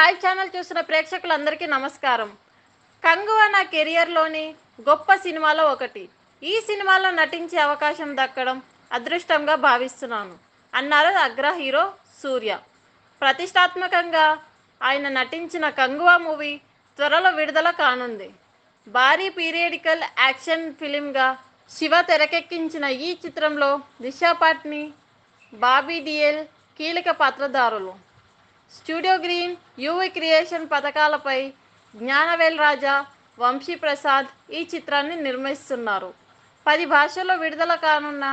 Live channel చూస్తున్న ప్రేక్షకులందరికీ నమస్కారం. కంగువ నా కెరియర్లోని గొప్ప సినిమాలో ఒకటి. ఈ సినిమాలో నటించే అవకాశం దక్కడం అదృష్టంగా భావిస్తున్నాను అన్నారు అగ్ర హీరో సూర్య. ప్రతిష్టాత్మకంగా ఆయన నటించిన కంగువ మూవీ త్వరలో విడుదల కానుంది. భారీ పీరియడికల్ యాక్షన్ ఫిలింగా శివ తెరకెక్కించిన ఈ చిత్రంలో దిశా పట్ని, బాబీ డియోల్ కీలక పాత్రధారులు. స్టూడియో గ్రీన్, యూవీ క్రియేషన్ పథకాలపై జ్ఞానవేల్ రాజా, వంశీ ప్రసాద్ ఈ చిత్రాన్ని నిర్మిస్తున్నారు. 10 భాషల్లో విడుదల కానున్న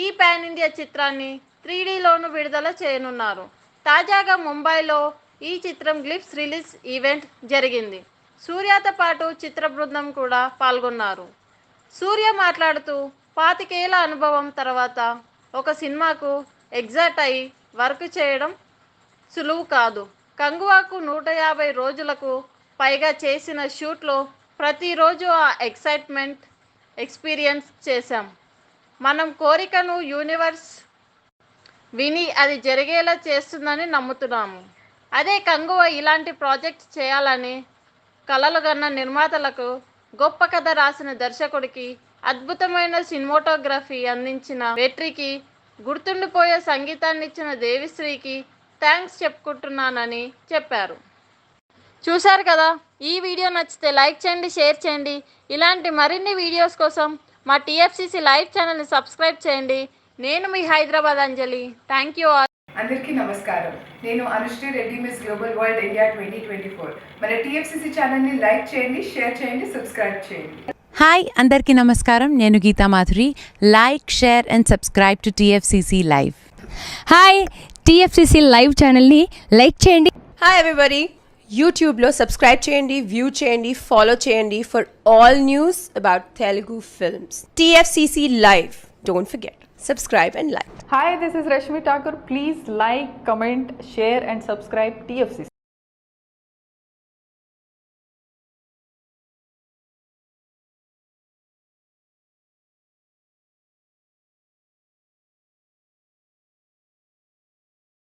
ఈ పాన్ ఇండియా చిత్రాన్ని 3Dలోనూ విడుదల చేయనున్నారు. తాజాగా ముంబైలో ఈ చిత్రం గ్లిప్స్ రిలీజ్ ఈవెంట్ జరిగింది. సూర్యతో పాటు చిత్ర బృందం కూడా పాల్గొన్నారు. సూర్య మాట్లాడుతూ 25 ఏళ్ల అనుభవం తర్వాత ఒక సినిమాకు ఎగ్జాక్ట్ అయి వర్క్ చేయడం సులువు కాదు. కంగువాకు 150 రోజులకు పైగా చేసిన షూట్లో ప్రతిరోజు ఆ ఎక్సైట్మెంట్ ఎక్స్పీరియన్స్ చేశాం. మనం కోరికను యూనివర్స్ విని అది జరిగేలా చేస్తుందని నమ్ముతున్నాము. అదే కంగువ ఇలాంటి ప్రాజెక్ట్ చేయాలని కలలుగన్న నిర్మాతలకు, గొప్ప కథ రాసిన దర్శకుడికి, అద్భుతమైన సినిమాటోగ్రఫీ అందించిన వెట్రికి, గుర్తుండిపోయే సంగీతాన్ని ఇచ్చిన దేవిశ్రీకి థ్యాంక్స్ చెప్పుకుంటున్నానని చెప్పారు. చూశారు కదా, ఈ వీడియో నచ్చితే లైక్ చేయండి, షేర్ చేయండి. ఇలాంటి మరిన్ని వీడియోస్ కోసం మా TFCC లైవ్ ఛానల్ని సబ్స్క్రైబ్ చేయండి. నేను మీ Hyderabad Anjali. Thank you all. అందరికీ నమస్కారం. నేను Anushree Reddy, Miss Global World India 2024. మన TFCC ఛానల్ని లైక్ చేయండి, షేర్ చేయండి, సబ్స్క్రైబ్ చేయండి. హాయ్ అందరికీ నమస్కారం. నేను Geetha Madhuri. Like, share and subscribe to TFCC live. Hi, TFCC live ఛానల్ని లైక్ చేయండి. హాయ్ ఎవ్రీబడి, యూట్యూబ్లో సబ్స్క్రైబ్ చేయండి, వ్యూ చేయండి, ఫాలో చేయండి for all news about Telugu films. TFCC live, don't forget, subscribe and like. Hi, this is Rashmi Thakur. Please like, comment, share and subscribe TFCC.